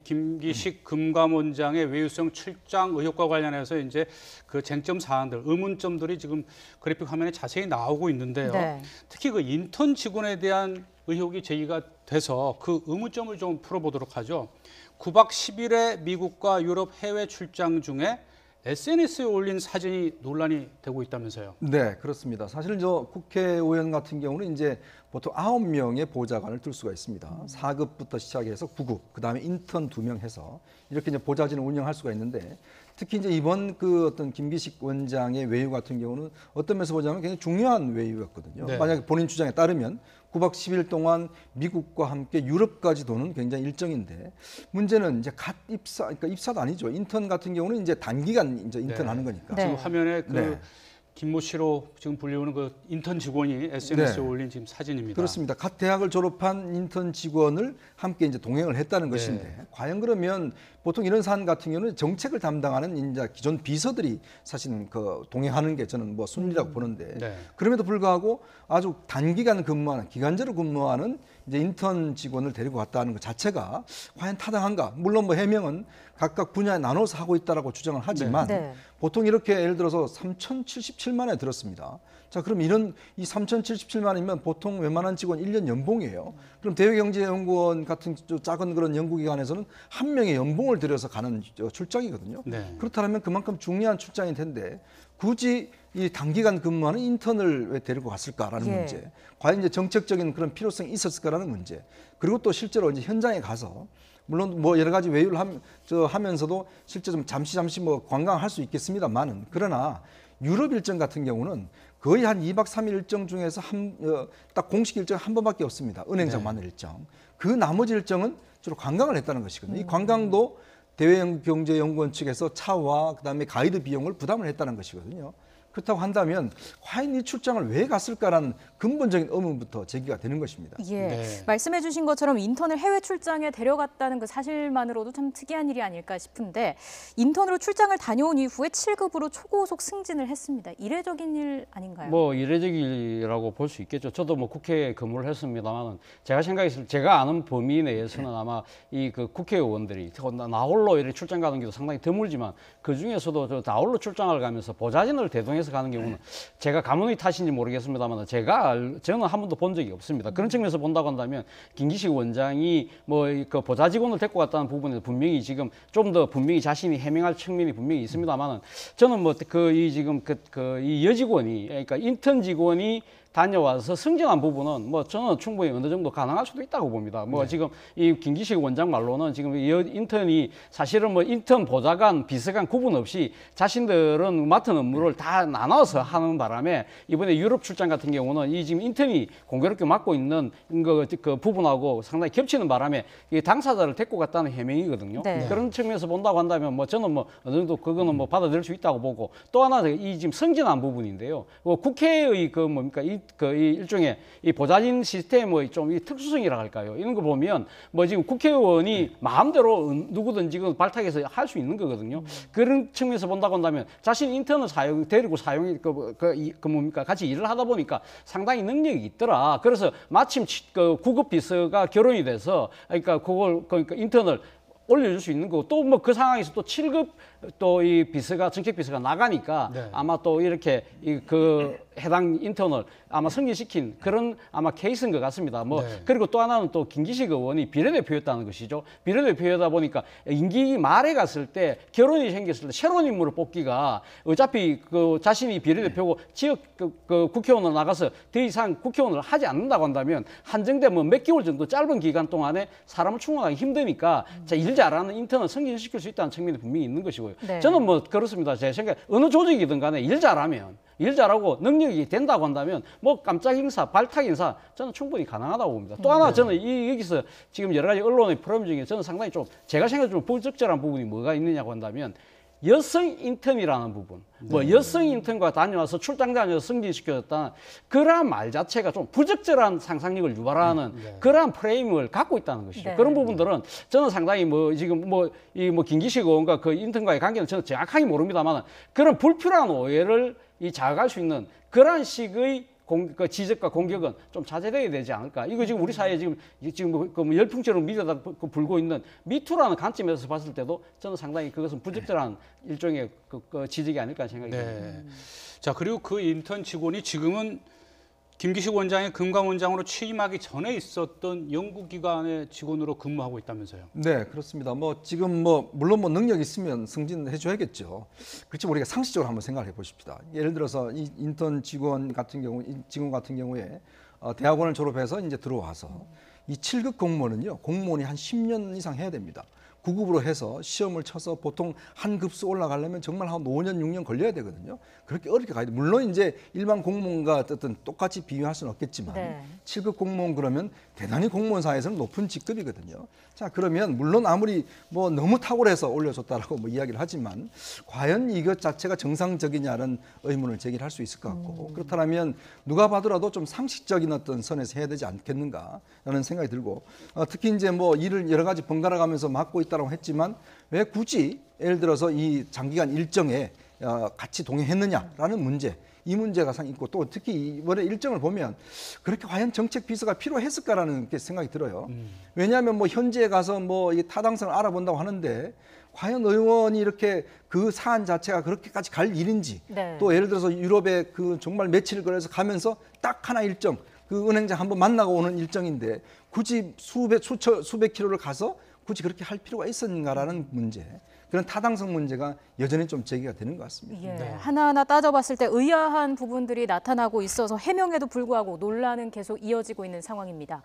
김기식 금감원장의 외유성 출장 의혹과 관련해서 이제 그 쟁점 사안들, 의문점들이 지금 그래픽 화면에 자세히 나오고 있는데요. 네. 특히 그 인턴 직원에 대한 의혹이 제기가 돼서 그 의문점을 좀 풀어보도록 하죠. 9박 10일의 미국과 유럽 해외 출장 중에 SNS에 올린 사진이 논란이 되고 있다면서요. 네, 그렇습니다. 사실 저 국회의원 같은 경우는 이제 보통 9명의 보좌관을 둘 수가 있습니다. 4급부터 시작해서 9급, 그다음에 인턴 2명 해서 이렇게 이제 보좌진을 운영할 수가 있는데, 특히 이제 이번 그 어떤 김기식 원장의 외유 같은 경우는 어떤 면에서 보자면 굉장히 중요한 외유였거든요. 네. 만약에 본인 주장에 따르면 9박 10일 동안 미국과 함께 유럽까지 도는 굉장히 일정인데, 문제는 이제 갓 입사, 그러니까 입사도 아니죠. 인턴 같은 경우는 이제 단기간 이제 인턴하는 거니까. 네. 지금 화면에 그 네. 김모 씨로 지금 불리우는 그 인턴 직원이 SNS에 네. 올린 지금 사진입니다. 그렇습니다. 갓 대학을 졸업한 인턴 직원을 함께 이제 동행을 했다는 것인데, 과연 그러면 보통 이런 사안 같은 경우는 정책을 담당하는 이제 기존 비서들이 사실은 그 동행하는 게 저는 뭐 순리라고 보는데, 네. 그럼에도 불구하고 아주 단기간 근무하는, 기간제로 근무하는 이제 인턴 직원을 데리고 갔다는 것 자체가 과연 타당한가? 물론 뭐 해명은 각각 분야에 나눠서 하고 있다라고 주장을 하지만 네. 보통 이렇게 예를 들어서 3,077만 원 들었습니다. 자, 그럼 이런 이 3,077만 원이면 보통 웬만한 직원 1년 연봉이에요. 그럼 대외경제연구원 같은 작은 그런 연구기관에서는 한 명의 연봉을 들여서 가는 출장이거든요. 네. 그렇다면 그만큼 중요한 출장일 텐데 굳이 이 단기간 근무하는 인턴을 왜 데리고 갔을까라는 예. 문제. 과연 이제 정책적인 그런 필요성이 있었을까라는 문제. 그리고 또 실제로 이제 현장에 가서 물론 뭐 여러 가지 외유를 하면서도 실제 좀 잠시 뭐 관광할 수 있겠습니다만은, 그러나 유럽 일정 같은 경우는 거의 한 2박 3일 일정 중에서 딱 공식 일정 한 번밖에 없습니다. 은행장 만일 일정. 그 나머지 일정은 주로 관광을 했다는 것이거든요. 이 관광도 대외경제연구원 측에서 차와 그다음에 가이드 비용을 부담을 했다는 것이거든요. 그렇다고 한다면 과연 이 출장을 왜 갔을까라는 근본적인 의문부터 제기가 되는 것입니다. 예, 네. 말씀해 주신 것처럼 인턴을 해외 출장에 데려갔다는 그 사실만으로도 참 특이한 일이 아닐까 싶은데, 인턴으로 출장을 다녀온 이후에 7급으로 초고속 승진을 했습니다. 이례적인 일 아닌가요? 뭐 이례적이라고 볼 수 있겠죠. 저도 뭐 국회에 근무를 했습니다만, 제가 생각했을 때 제가 아는 범위 내에서는 아마 이 그 국회의원들이 나홀로 이렇게 출장 가는 게 상당히 드물지만, 그 중에서도 저 나홀로 출장을 가면서 보좌진을 대동해서 가는 경우는 제가 가문의 탓인지 모르겠습니다만 저는 한 번도 본 적이 없습니다. 그런 측면에서 본다고 한다면 김기식 원장이 뭐 그 보좌 직원을 데리고 갔다는 부분에서 분명히 지금 좀 더 분명히 자신이 해명할 측면이 분명히 있습니다만은, 저는 뭐 그 이 지금 이 여직원이, 그러니까 인턴 직원이 다녀와서 승진한 부분은 뭐 저는 충분히 어느 정도 가능할 수도 있다고 봅니다. 뭐 지금 이 김기식 원장 말로는 지금 이 인턴이 사실은 뭐 인턴 보좌관, 비서관 구분 없이 자신들은 맡은 업무를 다 나눠서 하는 바람에 이번에 유럽 출장 같은 경우는 이 지금 인턴이 공교롭게 맡고 있는 그 부분하고 상당히 겹치는 바람에 이 당사자를 데리고 갔다는 해명이거든요. 네. 그런 측면에서 본다고 한다면 뭐 저는 뭐 어느 정도 그거는 뭐 받아들일 수 있다고 보고, 또 하나 이 지금 승진한 부분인데요. 국회의 그 뭡니까 이 일종의 이 보좌진 시스템의 좀 이 특수성이라 할까요? 이런 거 보면 뭐 지금 국회의원이 마음대로 누구든지 그 발탁해서 할 수 있는 거거든요. 그런 측면에서 본다고 한다면 자신 인턴을 데리고 뭡니까 같이 일을 하다 보니까 상당히 능력이 있더라. 그래서 마침 그 9급 비서가 결혼이 돼서, 그러니까 인턴을 올려줄 수 있는 거고, 또 뭐 그 상황에서 또 7급 또 이 비서가, 정책 비서가 나가니까 네. 아마 또 이렇게 그 해당 인턴을 아마 승진시킨 그런 아마 케이스인 것 같습니다. 뭐 네. 그리고 또 하나는 또 김기식 의원이 비례대표였다는 것이죠. 비례대표이다 보니까 임기 말에 갔을 때 결혼이 생겼을 때 새로운 인물을 뽑기가, 어차피 그 자신이 비례대표고 지역 그 국회의원으로 나가서 더 이상 국회의원을 하지 않는다고 한다면 한정된 뭐 몇 개월 정도 짧은 기간 동안에 사람을 충원하기 힘드니까 일 잘하는 인턴을 승진시킬 수 있다는 측면이 분명히 있는 것이고요. 네. 저는 뭐 그렇습니다. 제 생각에 어느 조직이든 간에 일 잘하고 능력이 된다고 한다면 뭐 깜짝 인사, 발탁 인사 저는 충분히 가능하다고 봅니다. 또 하나 저는 여기서 지금 여러 가지 언론의 프레임 중에 저는 상당히 좀 제가 생각에 좀 부적절한 부분이 뭐가 있느냐고 한다면, 여성 인턴이라는 부분, 뭐 여성 인턴과 다녀와서 출장 다녀서 승진시켜줬다는 그러한 말 자체가 좀 부적절한 상상력을 유발하는 그러한 프레임을 갖고 있다는 것이죠. 네. 그런 부분들은 저는 상당히 뭐 지금 이 김기식 의원과 그 인턴과의 관계는 저는 정확하게 모릅니다만, 그런 불필요한 오해를 자각할 수 있는 그러한 식의 그 지적과 공격은 좀 자제돼야 되지 않을까. 이거 지금 우리 사회에 지금 그 열풍처럼 밀려다 불고 있는 미투라는 관점에서 봤을 때도 저는 상당히 그것은 부적절한 일종의 그 지적이 아닐까 생각이 듭니다. 네. 자, 그리고 그 인턴 직원이 지금은 김기식 원장의 금감원장으로 취임하기 전에 있었던 연구기관의 직원으로 근무하고 있다면서요. 네, 그렇습니다. 뭐 지금 뭐 물론 뭐 능력 있으면 승진해 줘야겠죠. 그렇지만 우리가 상식적으로 한번 생각해 보십시다. 예를 들어서 이 인턴 직원 같은 경우에 대학원을 졸업해서 이제 들어와서 이 7급 공무원은요, 공무원이 한 10년 이상 해야 됩니다. 9급으로 해서 시험을 쳐서 보통 한 급수 올라가려면 정말 한 5년, 6년 걸려야 되거든요. 그렇게 어렵게 가야 돼. 물론 이제 일반 공무원과 어떤 똑같이 비교할 수는 없겠지만 네. 7급 공무원 그러면 대단히 공무원사에서는 높은 직급이거든요. 자, 그러면 물론 아무리 뭐 너무 탁월해서 올려줬다라고 뭐 이야기를 하지만 과연 이것 자체가 정상적이냐는 의문을 제기할 수 있을 것 같고 그렇다면 누가 봐더라도 좀 상식적인 어떤 선에서 해야 되지 않겠는가라는 생각이 들고 특히 이제 뭐 일을 여러 가지 번갈아 가면서 맡고 있다고 했지만 왜 굳이 예를 들어서 이 장기간 일정에 같이 동행했느냐라는 문제, 이 문제가 있고 또 특히 이번에 일정을 보면 그렇게 과연 정책 비서가 필요했을까라는 생각이 들어요. 왜냐하면 뭐 현지에 가서 뭐 이 타당성을 알아본다고 하는데 과연 의원이 이렇게 그 사안 자체가 그렇게까지 갈 일인지 네. 또 예를 들어서 유럽에 그 정말 며칠을 걸어서 가면서 딱 하나 일정 그 은행장 한번 만나고 오는 일정인데 굳이 수백 킬로를 가서 굳이 그렇게 할 필요가 있었는가라는 문제, 그런 타당성 문제가 여전히 좀 제기가 되는 것 같습니다. 예, 네. 하나하나 따져봤을 때 의아한 부분들이 나타나고 있어서 해명에도 불구하고 논란은 계속 이어지고 있는 상황입니다.